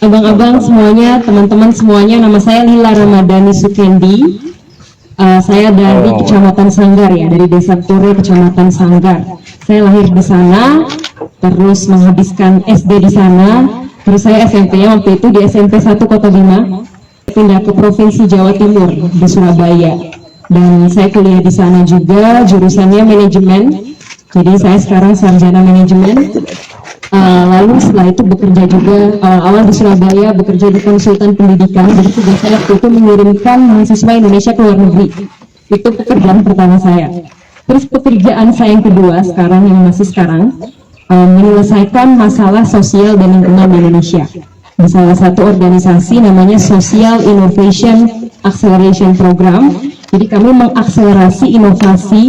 abang-abang semuanya, teman-teman semuanya, nama saya Lila Ramadhani Sukendi. Saya dari Kecamatan Sanggar ya, dari Desa Tore, Kecamatan Sanggar. Saya lahir di sana, terus menghabiskan SD di sana, terus saya SMP-nya waktu itu di SMP 1 Kota Bima, pindah ke Provinsi Jawa Timur di Surabaya. Dan saya kuliah di sana juga, jurusannya manajemen. Jadi saya sekarang sarjana manajemen. Lalu setelah itu bekerja juga awal di Surabaya, bekerja di konsultan pendidikan. Jadi tugas saya waktu itu mengirimkan mahasiswa Indonesia ke luar negeri. Itu pekerjaan pertama saya. Terus pekerjaan saya yang kedua sekarang, yang masih sekarang, menyelesaikan masalah sosial dan lingkungan di Indonesia di salah satu organisasi namanya Social Innovation Acceleration Program. Jadi kami mengakselerasi inovasi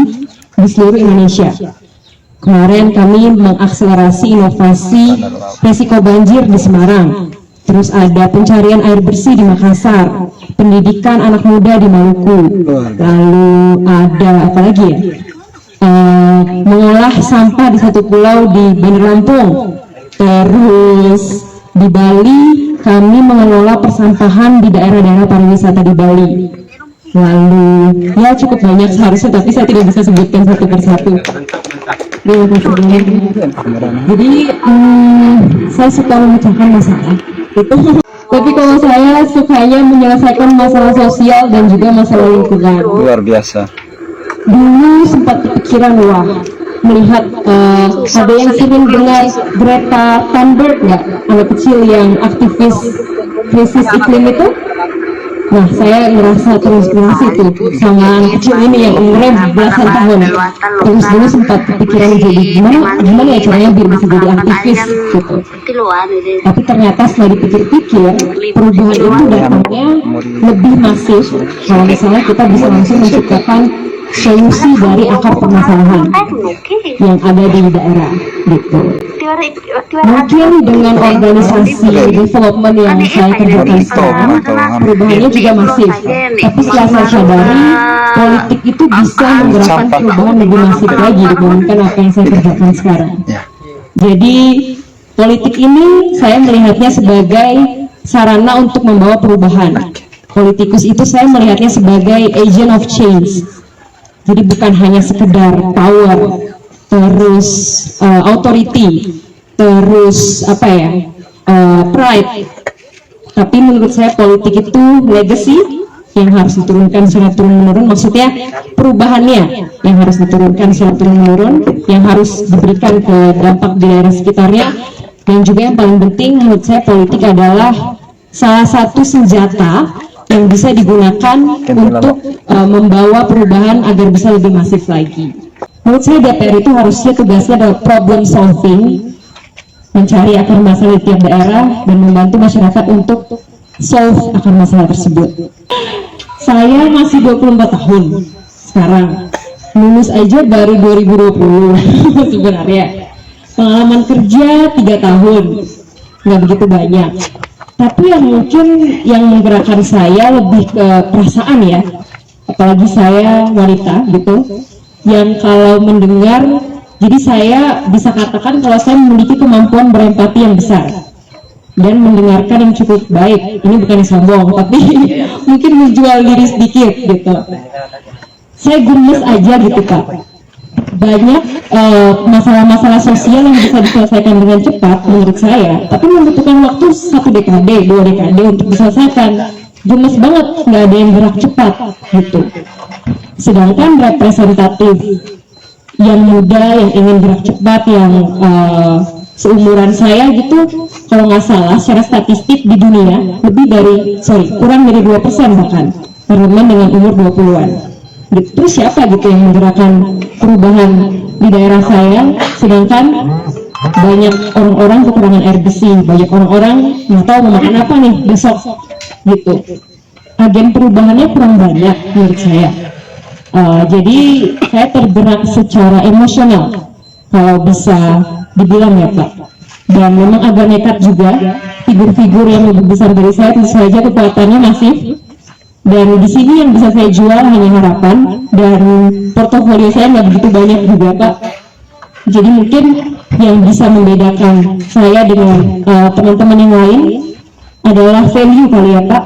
di seluruh Indonesia. Kemarin kami mengakselerasi inovasi resiko banjir di Semarang, terus ada pencarian air bersih di Makassar, pendidikan anak muda di Maluku, lalu ada apa lagi ya, mengolah sampah di satu pulau di Bandar Lampung, terus di Bali kami mengelola persampahan di daerah-daerah pariwisata di Bali. Lalu ya cukup banyak seharusnya, tapi saya tidak bisa sebutkan satu persatu. Jadi saya suka memecahkan masalah itu. Tapi kalau saya sukanya menyelesaikan masalah sosial dan juga masalah lingkungan. Luar biasa. Dulu sempat kepikiran, wah, melihat ada yang sering dengar Greta Thunberg nggak, anak kecil yang aktivis krisis iklim itu. Nah, saya ngerasa terinspirasi tuh sama anak kecil ini yang umurnya belasan tahun. Terus dulu sempat kepikiran jadi gimana ya caranya biar bisa jadi aktivis gitu. Tapi ternyata setelah dipikir-pikir, perubahan itu datangnya lebih masif kalau misalnya kita bisa langsung menciptakan solusi dari akar permasalahan yang ada di daerah gitu. Mungkin dengan organisasi development yang saya kerjakan sekarang, perubahannya juga masif. Tapi setelah saya sadari, politik itu bisa menggerakkan perubahan lebih masif lagi dibandingkan apa yang saya kerjakan sekarang. Jadi politik ini saya melihatnya sebagai sarana untuk membawa perubahan. Politikus itu saya melihatnya sebagai agent of change. Jadi bukan hanya sekedar power, terus authority, terus apa ya, pride. Tapi menurut saya politik itu legacy yang harus diturunkan secara turun-menurun. Maksudnya perubahannya yang harus diturunkan secara turun-menurun, yang harus diberikan ke dampak di daerah sekitarnya. Dan juga yang paling penting menurut saya politik adalah salah satu senjata yang bisa digunakan untuk membawa perubahan agar bisa lebih masif lagi. Menurut saya DPR itu harusnya tugasnya adalah problem solving, mencari akar masalah di tiap daerah dan membantu masyarakat untuk solve akar masalah tersebut. Saya masih 24 tahun sekarang, lulus aja baru 2020 sebenarnya. Pengalaman kerja 3 tahun, nggak begitu banyak. Tapi yang mungkin yang menggerakkan saya lebih ke perasaan ya, apalagi saya wanita gitu, yang kalau mendengar, jadi saya bisa katakan kalau saya memiliki kemampuan berempati yang besar dan mendengarkan yang cukup baik. Ini bukan sombong, tapi mungkin menjual diri sedikit gitu. Saya gemes aja gitu Kak. Banyak masalah-masalah sosial yang bisa diselesaikan dengan cepat menurut saya, tapi membutuhkan waktu 1 dekade, 2 dekade untuk diselesaikan. Gemes banget, nggak ada yang gerak cepat gitu. Sedangkan representatif yang muda, yang ingin gerak cepat, yang seumuran saya gitu, kalau nggak salah secara statistik di dunia kurang dari 2% bahkan parlemen dengan umur 20-an. Gitu. Terus siapa gitu yang menggerakkan perubahan di daerah saya, sedangkan banyak orang-orang kekurangan air bersih, banyak orang-orang nggak tahu mau makan apa nih besok gitu. Agen perubahannya kurang banyak menurut saya. Jadi saya tergerak secara emosional kalau bisa dibilang ya Pak. Dan memang agak nekat juga, figur-figur yang lebih besar dari saya tentu saja kekuatannya masif. Dan di sini yang bisa saya jual hanya harapan, dan portofolio saya nggak begitu banyak juga Pak. Jadi mungkin yang bisa membedakan saya dengan teman-teman yang lain adalah value kali ya Pak,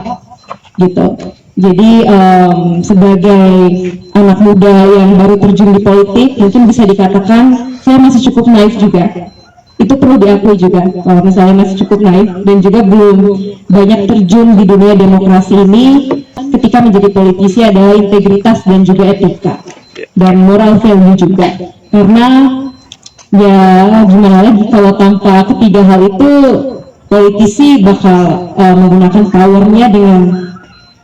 gitu. Jadi sebagai anak muda yang baru terjun di politik, mungkin bisa dikatakan saya masih cukup naif juga. Itu perlu diakui juga, kalau misalnya masih cukup naif dan juga belum banyak terjun di dunia demokrasi ini. Ketika menjadi politisi adalah integritas dan juga etika dan moral value juga. Karena ya gimana lagi kalau tanpa ketiga hal itu politisi bakal menggunakan powernya dengan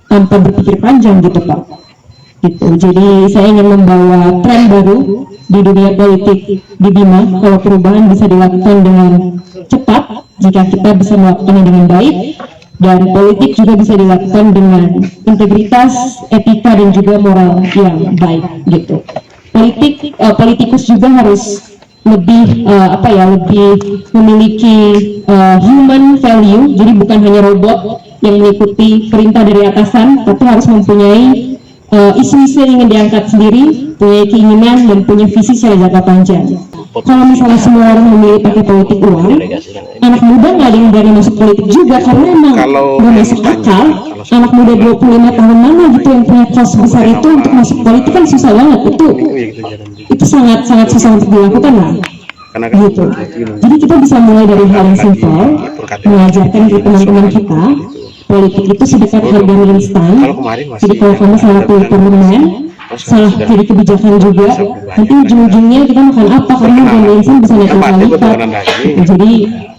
tanpa berpikir panjang gitu Pak. Gitu. Jadi saya ingin membawa tren baru di dunia politik di Bima, kalau perubahan bisa dilakukan dengan cepat jika kita bisa melakukannya dengan baik, dan politik juga bisa dilakukan dengan integritas, etika dan juga moral yang baik gitu. Politikus juga harus lebih lebih memiliki human value, jadi bukan hanya robot yang mengikuti perintah dari atasan, tapi harus mempunyai isu-isu yang ingin diangkat sendiri, punya keinginan dan punya visi secara jangka panjang. Kalau misalnya semua orang memilih pakai politik uang, anak muda nggak ada yang berani masuk politik juga, karena emang nggak masuk akal. Anak muda 25 tahun mana gitu yang punya kos besar itu untuk masuk politik kan susah banget, itu sangat susah untuk dilakukan lah. Gitu. Jadi kita bisa mulai dari hal yang simpel, mengajarkan ke teman-teman kita politik itu sedekat harga mie instan. Jadi kalau kamu salah pilih permen, salah pilih kebijakan juga, nanti ujung-ujungnya kita makan apa, karena harga mie instan bisa naik kali lipat. Jadi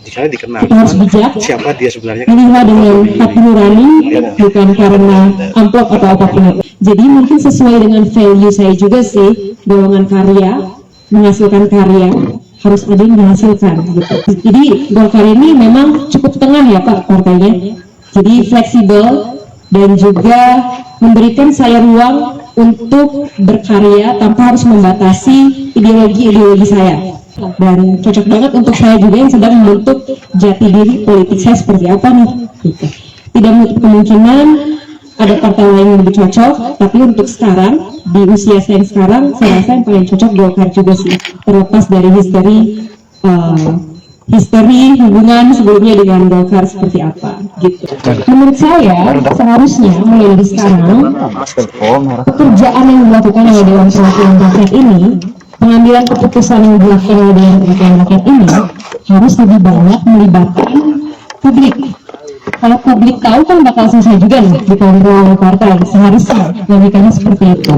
kita harus bijak, pilihlah dengan hati nurani, bukan karena amplop atau apapun. Jadi mungkin sesuai dengan value saya juga sih, golongan karya, menghasilkan karya, harus ada yang dihasilkan gitu. Jadi Golkar ini memang cukup tengah ya Pak partainya. Jadi fleksibel dan juga memberikan saya ruang untuk berkarya tanpa harus membatasi ideologi saya. Dan cocok banget untuk saya juga yang sedang membentuk jati diri politik saya seperti apa nih. Gitu. Tidak menutup kemungkinan ada partai lain yang lebih cocok, tapi untuk sekarang, di usia saya yang sekarang, saya rasa yang paling cocok Golkar juga sih. Terlepas dari history hubungan sebelumnya dengan Golkar seperti apa gitu. Menurut saya seharusnya mulai dari sekarang pekerjaan yang dilakukan oleh Dewan Perwakilan Rakyat ini, pengambilan keputusan yang dilakukan oleh Dewan Perwakilan Rakyat ini harus lebih banyak melibatkan publik. Kalau publik tahu kan bakal susah juga nih dikontrol oleh partai, seharusnya logikanya seperti itu.